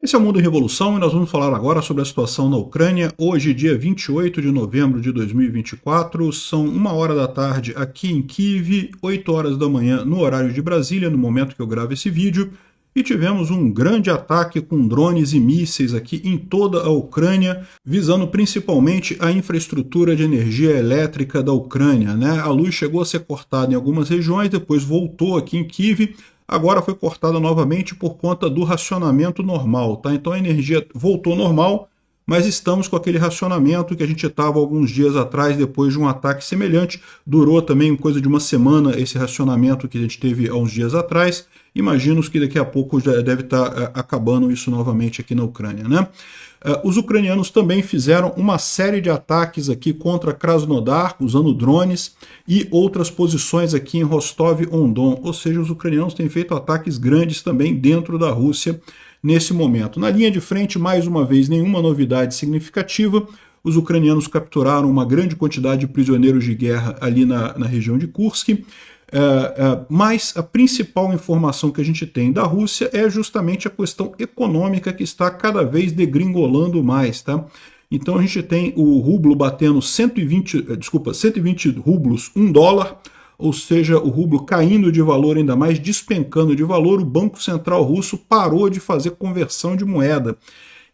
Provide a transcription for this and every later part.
Esse é o Mundo em Revolução e nós vamos falar agora sobre a situação na Ucrânia. Hoje, dia 28 de novembro de 2024, são 1 hora da tarde aqui em Kiev, 8 horas da manhã no horário de Brasília, no momento que eu gravo esse vídeo, e tivemos um grande ataque com drones e mísseis aqui em toda a Ucrânia, visando principalmente a infraestrutura de energia elétrica da Ucrânia, né? A luz chegou a ser cortada em algumas regiões, depois voltou aqui em Kiev. Agora foi cortada novamente por conta do racionamento normal, tá? Então a energia voltou normal, mas estamos com aquele racionamento que a gente estava alguns dias atrás, depois de um ataque semelhante. Durou também coisa de uma semana esse racionamento que a gente teve há uns dias atrás. Imagino que daqui a pouco já deve estar acabando isso novamente aqui na Ucrânia, né? Os ucranianos também fizeram uma série de ataques aqui contra Krasnodar, usando drones, e outras posições aqui em Rostov-on-Don. Ou seja, os ucranianos têm feito ataques grandes também dentro da Rússia nesse momento. Na linha de frente, mais uma vez, nenhuma novidade significativa. Os ucranianos capturaram uma grande quantidade de prisioneiros de guerra ali na região de Kursk. Mas a principal informação que a gente tem da Rússia é justamente a questão econômica, que está cada vez degringolando mais, tá? Então a gente tem o rublo batendo 120 rublos, $1, ou seja, o rublo caindo de valor ainda mais, despencando de valor. O Banco Central Russo parou de fazer conversão de moeda.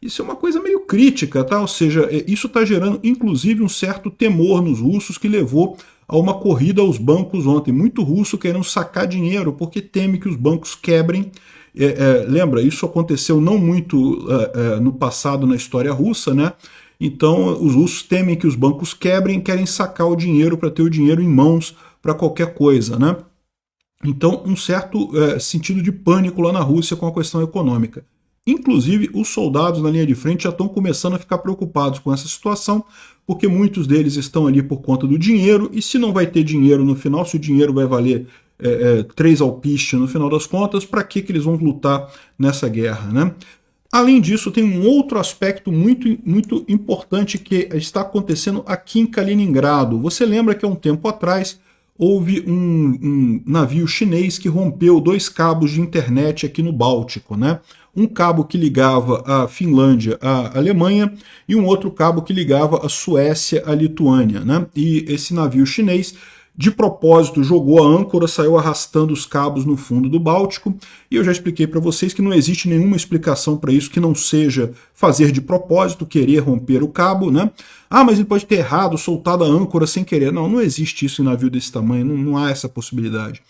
Isso é uma coisa meio crítica, tá? Ou seja, isso está gerando inclusive um certo temor nos russos, que levou a uma corrida aos bancos ontem. Muito russo querendo sacar dinheiro porque teme que os bancos quebrem. Lembra, isso aconteceu não muito no passado na história russa, né? Então os russos temem que os bancos quebrem, querem sacar o dinheiro para ter o dinheiro em mãos para qualquer coisa, né? Então um certo sentido de pânico lá na Rússia com a questão econômica. Inclusive, os soldados na linha de frente já estão começando a ficar preocupados com essa situação, porque muitos deles estão ali por conta do dinheiro, e se não vai ter dinheiro no final, se o dinheiro vai valer 3 alpiste no final das contas, para que eles vão lutar nessa guerra, né? Além disso, tem um outro aspecto muito, muito importante que está acontecendo aqui em Kaliningrado. Você lembra que há um tempo atrás houve um navio chinês que rompeu 2 cabos de internet aqui no Báltico, né? Um cabo que ligava a Finlândia à Alemanha e um outro cabo que ligava a Suécia à Lituânia, né? E esse navio chinês, de propósito, jogou a âncora, saiu arrastando os cabos no fundo do Báltico, e eu já expliquei para vocês que não existe nenhuma explicação para isso que não seja fazer de propósito, querer romper o cabo, né? Ah, mas ele pode ter errado, soltado a âncora sem querer. Não, não existe isso em navio desse tamanho, não há essa possibilidade.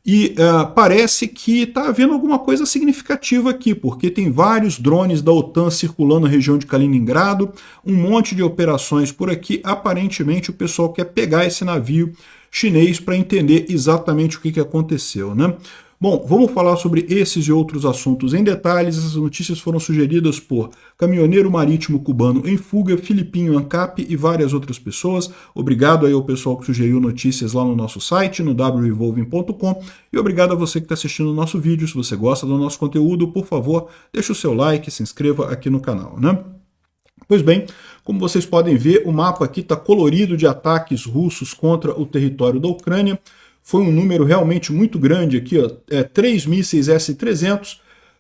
E parece que está havendo alguma coisa significativa aqui, porque tem vários drones da OTAN circulando na região de Kaliningrado, um monte de operações por aqui. Aparentemente o pessoal quer pegar esse navio chinês para entender exatamente o que aconteceu, né? Bom, vamos falar sobre esses e outros assuntos em detalhes. Essas notícias foram sugeridas por caminhoneiro marítimo cubano em fuga, Filipinho Ancap e várias outras pessoas. Obrigado aí ao pessoal que sugeriu notícias lá no nosso site, no wrevolving.com, e obrigado a você que está assistindo o nosso vídeo. Se você gosta do nosso conteúdo, por favor, deixe o seu like, se inscreva aqui no canal, né? Pois bem, como vocês podem ver, o mapa aqui está colorido de ataques russos contra o território da Ucrânia. Foi um número realmente muito grande aqui, ó. 3 mísseis S-300,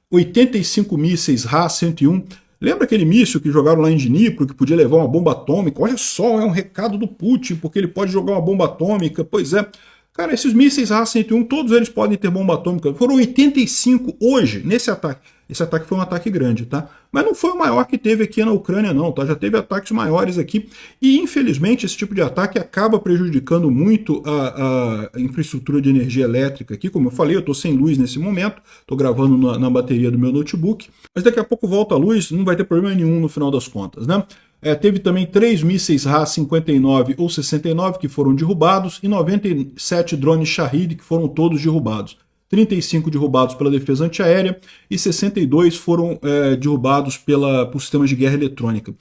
85 mísseis Ra-101. Lembra aquele míssil que jogaram lá em Dnipro, que podia levar uma bomba atômica? Olha só, é um recado do Putin, porque ele pode jogar uma bomba atômica. Pois é. Cara, esses mísseis Ra-101, todos eles podem ter bomba atômica. Foram 85 hoje, nesse ataque. Esse ataque foi um ataque grande, tá? Mas não foi o maior que teve aqui na Ucrânia, não, tá? Já teve ataques maiores aqui. E, infelizmente, esse tipo de ataque acaba prejudicando muito a infraestrutura de energia elétrica aqui. Como eu falei, eu estou sem luz nesse momento, estou gravando na bateria do meu notebook. Mas daqui a pouco volta a luz, não vai ter problema nenhum no final das contas, né? Teve também 3 mísseis Ra-59 ou 69 que foram derrubados e 97 drones Shahid que foram todos derrubados. 35 derrubados pela defesa antiaérea e 62 foram derrubados por sistemas de guerra eletrônica.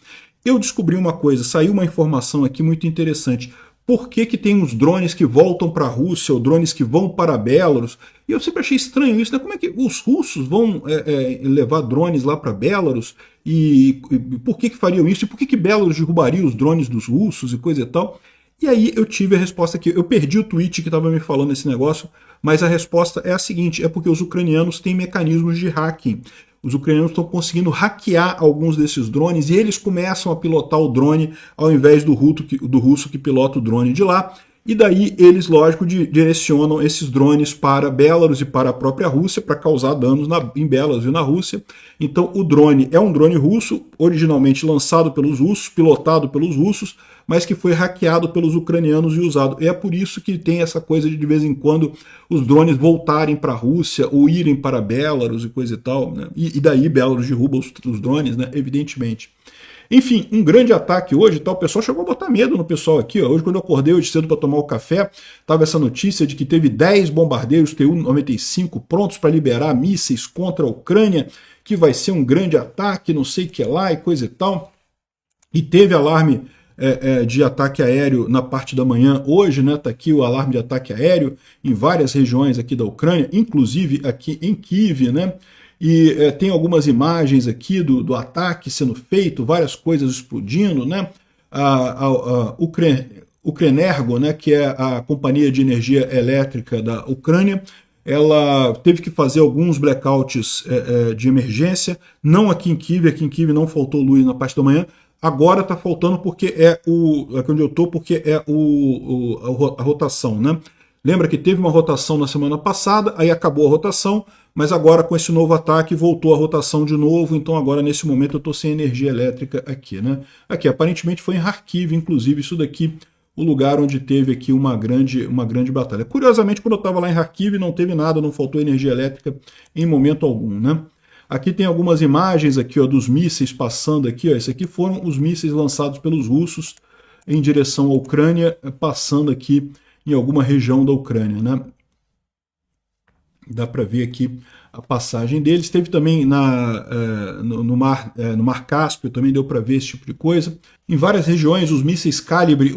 Eu descobri uma coisa, saiu uma informação aqui muito interessante. Por que tem uns drones que voltam para a Rússia ou drones que vão para Belarus? E eu sempre achei estranho isso, né? Como é que os russos vão levar drones lá para Belarus? E por que fariam isso? E por que Belarus derrubaria os drones dos russos e coisa e tal? E aí eu tive a resposta aqui. Eu perdi o tweet que estava me falando esse negócio, mas a resposta é a seguinte, é porque os ucranianos têm mecanismos de hacking. os ucranianos estão conseguindo hackear alguns desses drones e eles começam a pilotar o drone ao invés do russo que pilota o drone de lá. E daí eles, lógico, direcionam esses drones para Belarus e para a própria Rússia para causar danos em Belarus e na Rússia. Então o drone é um drone russo, originalmente lançado pelos russos, pilotado pelos russos, mas que foi hackeado pelos ucranianos e usado. E é por isso que tem essa coisa de vez em quando os drones voltarem para a Rússia ou irem para Belarus e coisa e tal, né? E daí Belarus derruba os drones, né? Evidentemente. Enfim, um grande ataque hoje, tá? O pessoal chegou a botar medo no pessoal aqui. Ó. Hoje, quando eu acordei hoje cedo para tomar o café, tava essa notícia de que teve 10 bombardeiros Tu-95 prontos para liberar mísseis contra a Ucrânia, que vai ser um grande ataque, não sei o que lá e coisa e tal. E teve alarme de ataque aéreo na parte da manhã hoje, né? Tá aqui o alarme de ataque aéreo em várias regiões aqui da Ucrânia, inclusive aqui em Kiev, né? E tem algumas imagens aqui do ataque sendo feito, várias coisas explodindo, né? A Ukrenergo, né, que é a companhia de energia elétrica da Ucrânia, ela teve que fazer alguns blackouts de emergência, não aqui em Kiev não faltou luz na parte da manhã, agora está faltando porque aqui onde eu estou, porque é a rotação, né? Lembra que teve uma rotação na semana passada, aí acabou a rotação, mas agora com esse novo ataque voltou a rotação de novo, então agora nesse momento eu estou sem energia elétrica aqui, né? Aqui, aparentemente foi em Kharkiv, inclusive isso daqui, o lugar onde teve aqui uma grande batalha. Curiosamente, quando eu estava lá em Kharkiv não teve nada, não faltou energia elétrica em momento algum, né? Aqui tem algumas imagens aqui, ó, dos mísseis passando aqui, ó, esses aqui foram os mísseis lançados pelos russos em direção à Ucrânia, passando aqui em alguma região da Ucrânia, né? Dá para ver aqui a passagem deles. Teve também no Mar Cáspio, também deu para ver esse tipo de coisa. Em várias regiões, os mísseis Calibre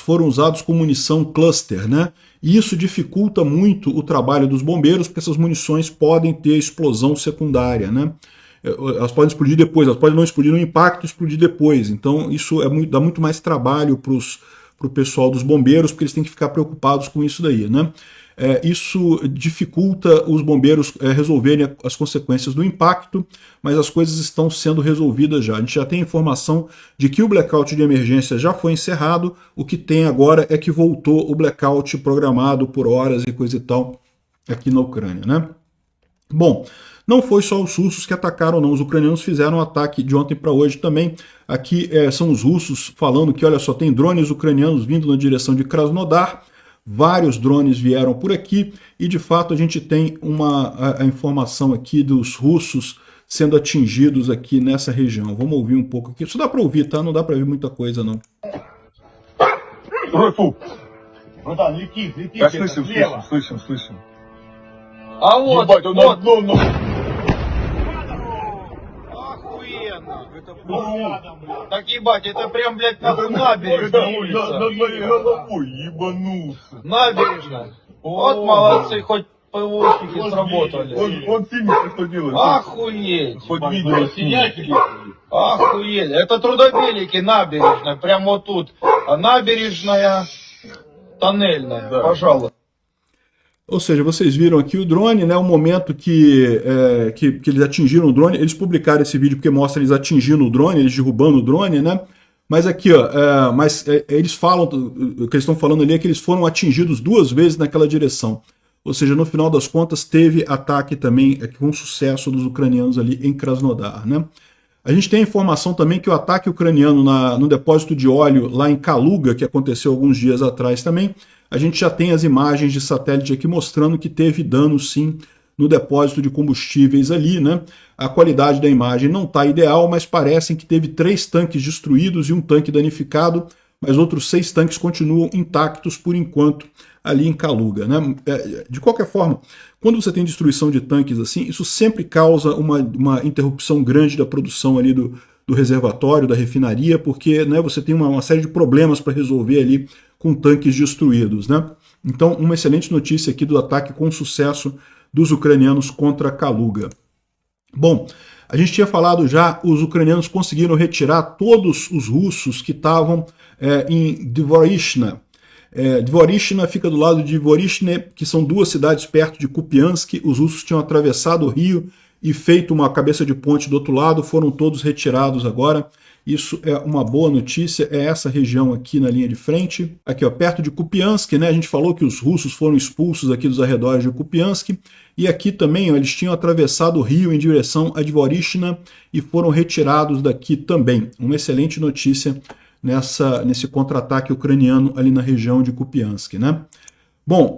foram usados com munição cluster, né? E isso dificulta muito o trabalho dos bombeiros, porque essas munições podem ter explosão secundária, né? Elas podem explodir depois, elas podem não explodir no impacto e explodir depois. Então isso dá muito mais trabalho para o pessoal dos bombeiros, porque eles têm que ficar preocupados com isso daí, né? Isso dificulta os bombeiros resolverem as consequências do impacto, mas as coisas estão sendo resolvidas já. A gente já tem informação de que o blackout de emergência já foi encerrado, o que tem agora é que voltou o blackout programado por horas e coisa e tal aqui na Ucrânia, né? Bom, não foi só os russos que atacaram, não. Os ucranianos fizeram um ataque de ontem para hoje também. Aqui são os russos falando que, olha só, tem drones ucranianos vindo na direção de Krasnodar. Vários drones vieram por aqui e, de fato, a gente tem a informação aqui dos russos sendo atingidos aqui nessa região. Vamos ouvir um pouco aqui. Isso dá para ouvir, tá? Não dá para ouvir muita coisa, não. Братан, лети. Слышим. А вот, Ебать, Охуенно. Так ебать, это прям, блядь, нахуй набережная улица. над моей головой ебанулся. Набережная. Вот молодцы, хоть ПВОшники сработали. Он синий, что делает? Охуеть. Хоть видео снимет. Охуеть. Это трудобелики, набережная. Прям вот тут. Набережная, тоннельная. Да. Пожалуйста. Ou seja, vocês viram aqui o drone, né? O momento que eles atingiram o drone. Eles publicaram esse vídeo porque mostra eles atingindo o drone, eles derrubando o drone, né? Mas aqui, ó, eles falam, o que eles estão falando ali é que eles foram atingidos 2 vezes naquela direção. Ou seja, no final das contas, teve ataque também com sucesso dos ucranianos ali em Krasnodar, né? A gente tem a informação também que o ataque ucraniano no depósito de óleo lá em Kaluga, que aconteceu alguns dias atrás também, a gente já tem as imagens de satélite aqui mostrando que teve dano sim no depósito de combustíveis ali, né? A qualidade da imagem não está ideal, mas parecem que teve 3 tanques destruídos e um tanque danificado, mas outros 6 tanques continuam intactos por enquanto ali em Kaluga, né? De qualquer forma, quando você tem destruição de tanques assim, isso sempre causa uma interrupção grande da produção ali do reservatório, da refinaria, porque, né, você tem uma série de problemas para resolver ali com tanques destruídos, né? Então, uma excelente notícia aqui do ataque com sucesso dos ucranianos contra Kaluga. Bom, a gente tinha falado já, os ucranianos conseguiram retirar todos os russos que estavam em Dvorishna. Dvorishna fica do lado de Vorishne, que são 2 cidades perto de Kupiansk. Os russos tinham atravessado o rio e feito uma cabeça de ponte do outro lado, foram todos retirados agora. Isso é uma boa notícia, é essa região aqui na linha de frente. Aqui, ó, perto de Kupiansk, né? A gente falou que os russos foram expulsos aqui dos arredores de Kupiansk. E aqui também, ó, eles tinham atravessado o rio em direção a Dvorishna e foram retirados daqui também. Uma excelente notícia nesse contra-ataque ucraniano ali na região de Kupiansk, né? Bom,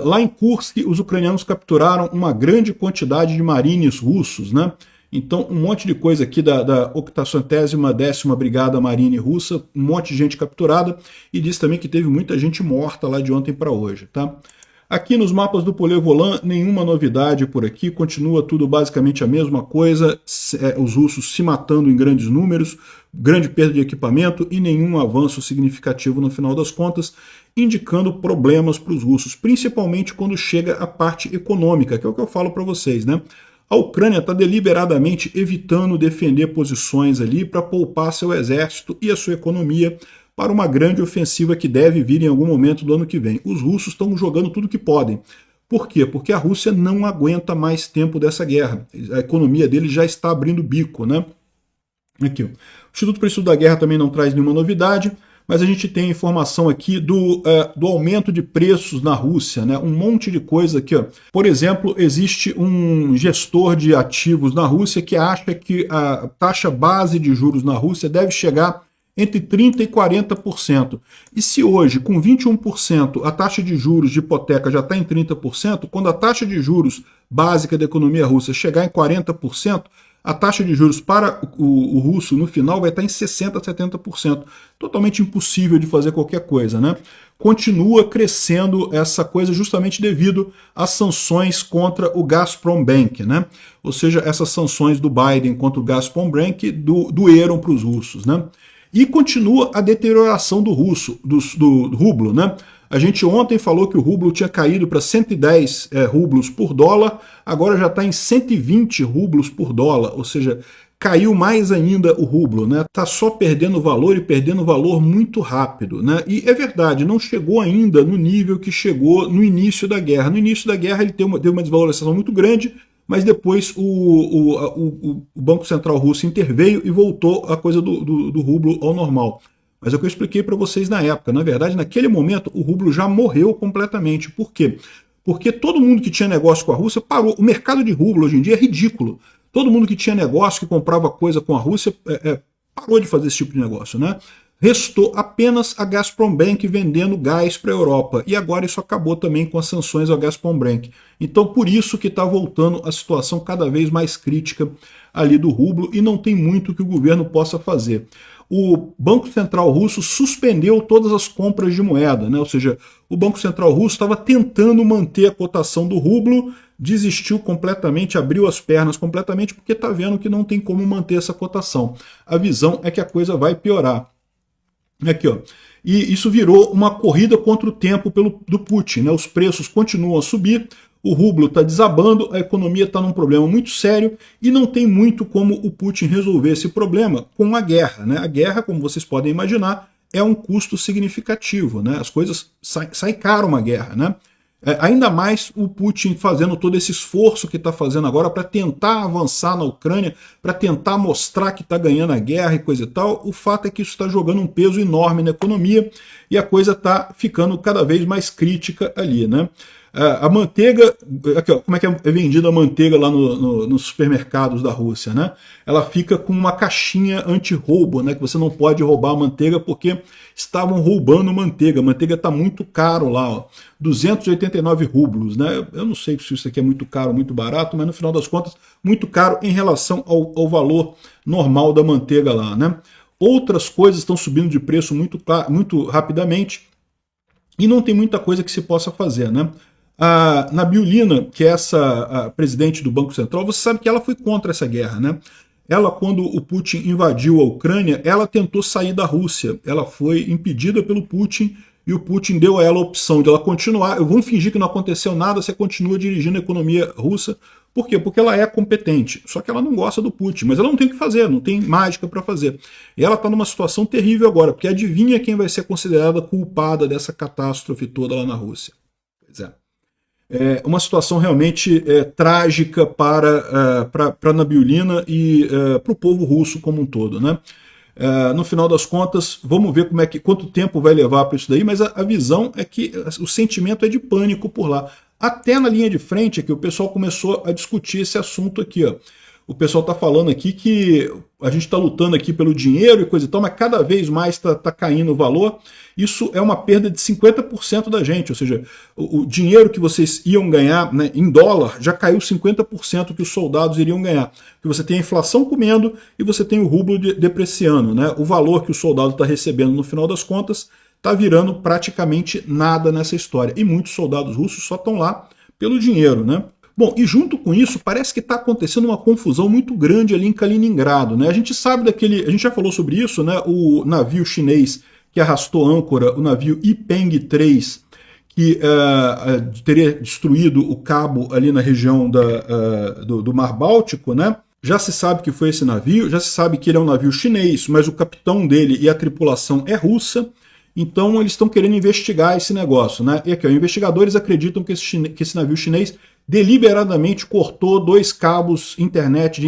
lá em Kursk, os ucranianos capturaram uma grande quantidade de marines russos, né? Então, um monte de coisa aqui da 80ª Brigada Marine Russa, um monte de gente capturada, e diz também que teve muita gente morta lá de ontem para hoje, tá? Aqui nos mapas do Polé-Volán, nenhuma novidade por aqui, continua tudo basicamente a mesma coisa, os russos se matando em grandes números, grande perda de equipamento e nenhum avanço significativo no final das contas, indicando problemas para os russos, principalmente quando chega a parte econômica, que é o que eu falo para vocês, né? A Ucrânia está deliberadamente evitando defender posições ali para poupar seu exército e a sua economia para uma grande ofensiva que deve vir em algum momento do ano que vem. Os russos estão jogando tudo que podem. Por quê? Porque a Rússia não aguenta mais tempo dessa guerra. A economia dele já está abrindo bico, né? Aqui, o Instituto para o Estudo da Guerra também não traz nenhuma novidade, mas a gente tem informação aqui do aumento de preços na Rússia, né? Um monte de coisa aqui, ó. Por exemplo, existe um gestor de ativos na Rússia que acha que a taxa base de juros na Rússia deve chegar entre 30% e 40%. E se hoje, com 21%, a taxa de juros de hipoteca já está em 30%, quando a taxa de juros básica da economia russa chegar em 40%, a taxa de juros para o russo no final vai estar em 60% a 70%. Totalmente impossível de fazer qualquer coisa, né? Continua crescendo essa coisa justamente devido às sanções contra o Gazprom Bank, né? Ou seja, essas sanções do Biden contra o Gazprom Bank doeram para os russos, né? E continua a deterioração do rublo, né? A gente ontem falou que o rublo tinha caído para 110 rublos por dólar, agora já está em 120 rublos por dólar, ou seja, caiu mais ainda o rublo, né? Está só perdendo valor e perdendo valor muito rápido, né? E é verdade, não chegou ainda no nível que chegou no início da guerra. No início da guerra ele teve uma desvalorização muito grande, mas depois o Banco Central Russo interveio e voltou a coisa do rublo ao normal. Mas é o que eu expliquei para vocês na época. Na verdade, naquele momento, o rublo já morreu completamente. Por quê? Porque todo mundo que tinha negócio com a Rússia parou. O mercado de rublo hoje em dia é ridículo. Todo mundo que tinha negócio, que comprava coisa com a Rússia, parou de fazer esse tipo de negócio, né? Restou apenas a Gazprom Bank vendendo gás para a Europa. E agora isso acabou também com as sanções ao Gazprom Bank. Então, por isso que está voltando a situação cada vez mais crítica ali do rublo e não tem muito que o governo possa fazer. O Banco Central Russo suspendeu todas as compras de moeda, né? Ou seja, o Banco Central Russo estava tentando manter a cotação do rublo, desistiu completamente, abriu as pernas completamente, porque está vendo que não tem como manter essa cotação. A visão é que a coisa vai piorar. Aqui, ó. E isso virou uma corrida contra o tempo do Putin, né? Os preços continuam a subir, o rublo está desabando, a economia está num problema muito sério e não tem muito como o Putin resolver esse problema com a guerra, né? A guerra, como vocês podem imaginar, é um custo significativo, né? As coisas saem caro uma guerra, né? Ainda mais o Putin fazendo todo esse esforço que está fazendo agora para tentar avançar na Ucrânia, para tentar mostrar que está ganhando a guerra e coisa e tal. O fato é que isso está jogando um peso enorme na economia e a coisa está ficando cada vez mais crítica ali, né? A manteiga, aqui, ó, como é que é vendida a manteiga lá nos supermercados da Rússia, né? Ela fica com uma caixinha anti-roubo, né? Que você não pode roubar a manteiga porque estavam roubando manteiga. A manteiga está muito caro lá, ó, 289 rublos, né? Eu não sei se isso aqui é muito caro ou muito barato, mas no final das contas, muito caro em relação ao valor normal da manteiga lá, né? Outras coisas estão subindo de preço muito rapidamente e não tem muita coisa que se possa fazer, né? A Nabiullina, que é a presidente do Banco Central, você sabe que ela foi contra essa guerra, né? Ela, quando o Putin invadiu a Ucrânia, ela tentou sair da Rússia. Ela foi impedida pelo Putin e o Putin deu a ela a opção de ela continuar. Vamos fingir que não aconteceu nada, você continua dirigindo a economia russa. Por quê? Porque ela é competente. Só que ela não gosta do Putin, mas ela não tem o que fazer, não tem mágica para fazer. E ela está numa situação terrível agora, porque adivinha quem vai ser considerada culpada dessa catástrofe toda lá na Rússia? Pois é. uma situação realmente trágica para a Nabiullina e para o povo russo como um todo, né? No final das contas, vamos ver quanto tempo vai levar para isso daí, mas a visão é que o sentimento é de pânico por lá. Até na linha de frente aqui, o pessoal começou a discutir esse assunto aqui, ó. O pessoal está falando aqui que a gente está lutando aqui pelo dinheiro e coisa e tal, mas cada vez mais está caindo o valor. Isso é uma perda de 50% da gente, ou seja, o dinheiro que vocês iam ganhar, né, em dólar já caiu 50% que os soldados iriam ganhar. Porque você tem a inflação comendo e você tem o rublo depreciando, né? O valor que o soldado está recebendo no final das contas está virando praticamente nada nessa história. E muitos soldados russos só estão lá pelo dinheiro, né? Bom, e junto com isso, parece que está acontecendo uma confusão muito grande ali em Kaliningrado, né? A gente sabe a gente já falou sobre isso, né? O navio chinês que arrastou âncora, o navio Yipeng 3, que teria destruído o cabo ali na região do Mar Báltico, né? Já se sabe que foi esse navio, já se sabe que ele é um navio chinês, mas o capitão dele e a tripulação é russa. Então eles estão querendo investigar esse negócio, né? E aqui, ó, investigadores acreditam que esse navio chinês deliberadamente cortou 2 cabos de internet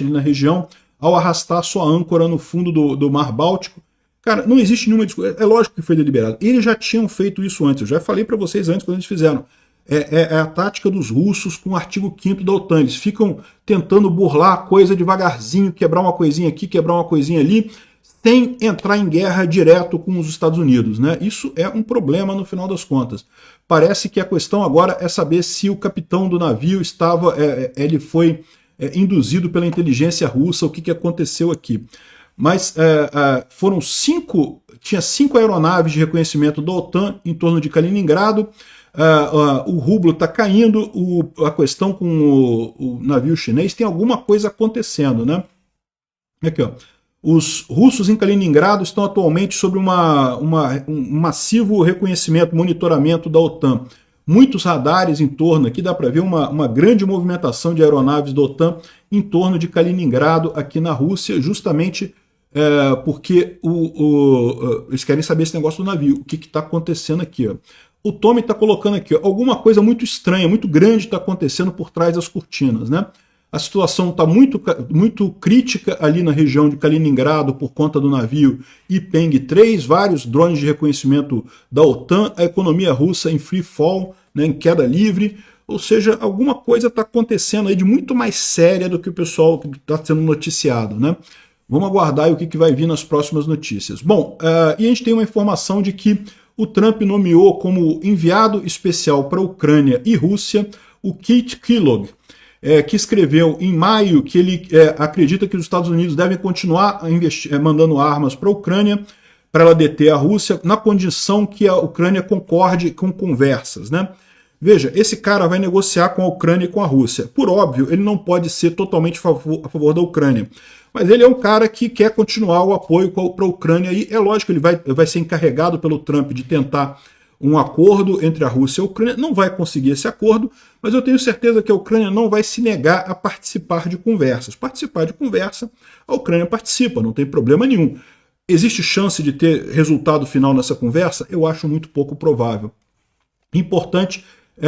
ali na região ao arrastar sua âncora no fundo do Mar Báltico. Cara, não existe nenhuma discussão. É lógico que foi deliberado. Eles já tinham feito isso antes. Eu já falei para vocês antes quando eles fizeram. É a tática dos russos com o artigo 5º da OTAN. Eles ficam tentando burlar a coisa devagarzinho, quebrar uma coisinha aqui, quebrar uma coisinha ali, sem entrar em guerra direto com os Estados Unidos, né? Isso é um problema no final das contas. Parece que a questão agora é saber se o capitão do navio ele foi induzido pela inteligência russa, o que aconteceu aqui. Mas tinha 5 aeronaves de reconhecimento da OTAN em torno de Kaliningrado. O rublo está caindo, a questão com o navio chinês, tem alguma coisa acontecendo, né? Aqui, ó. Os russos em Kaliningrado estão atualmente sob um massivo reconhecimento, monitoramento da OTAN. Muitos radares em torno, aqui dá para ver uma grande movimentação de aeronaves da OTAN em torno de Kaliningrado, aqui na Rússia, justamente porque eles querem saber esse negócio do navio, o que está acontecendo aqui. Ó. O Tommy está colocando aqui, ó, alguma coisa muito estranha, muito grande está acontecendo por trás das cortinas, né? A situação está muito crítica ali na região de Kaliningrado por conta do navio Yipeng 3, vários drones de reconhecimento da OTAN, a economia russa em free fall, né, em queda livre, ou seja, alguma coisa está acontecendo aí de muito mais séria do que o pessoal que está sendo noticiado, né? Vamos aguardar aí o que vai vir nas próximas notícias. Bom, e a gente tem uma informação de que o Trump nomeou como enviado especial para a Ucrânia e Rússia o Keith Kellogg, que escreveu em maio que ele acredita que os Estados Unidos devem continuar mandando armas para a Ucrânia para ela deter a Rússia, na condição que a Ucrânia concorde com conversas, né? Veja, esse cara vai negociar com a Ucrânia e com a Rússia. Por óbvio, ele não pode ser totalmente a favor da Ucrânia, mas ele é um cara que quer continuar o apoio para a Ucrânia e é lógico que ele vai ser encarregado pelo Trump de tentar um acordo entre a Rússia e a Ucrânia. Não vai conseguir esse acordo, mas eu tenho certeza que a Ucrânia não vai se negar a participar de conversas. Participar de conversa, a Ucrânia participa, não tem problema nenhum. Existe chance de ter resultado final nessa conversa? Eu acho muito pouco provável. Importante,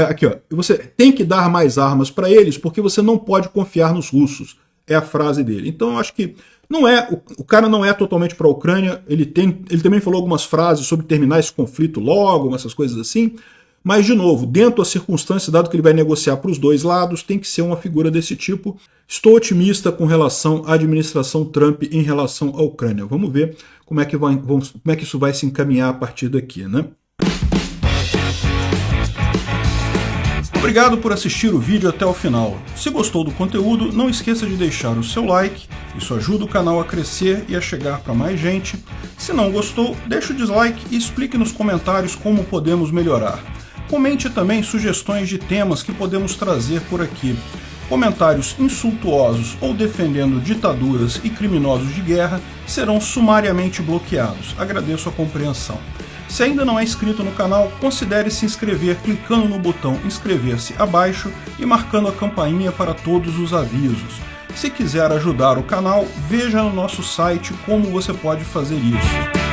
aqui, ó, você tem que dar mais armas para eles porque você não pode confiar nos russos. É a frase dele. Então eu acho que o cara não é totalmente para a Ucrânia, ele também falou algumas frases sobre terminar esse conflito logo, essas coisas assim, mas, de novo, dentro das circunstâncias, dado que ele vai negociar para os dois lados, tem que ser uma figura desse tipo. Estou otimista com relação à administração Trump em relação à Ucrânia. Vamos ver como é que isso vai se encaminhar a partir daqui, né? Obrigado por assistir o vídeo até o final. Se gostou do conteúdo, não esqueça de deixar o seu like, isso ajuda o canal a crescer e a chegar para mais gente. Se não gostou, deixe o dislike e explique nos comentários como podemos melhorar. Comente também sugestões de temas que podemos trazer por aqui. Comentários insultuosos ou defendendo ditaduras e criminosos de guerra serão sumariamente bloqueados. Agradeço a compreensão. Se ainda não é inscrito no canal, considere se inscrever clicando no botão inscrever-se abaixo e marcando a campainha para todos os avisos. Se quiser ajudar o canal, veja no nosso site como você pode fazer isso.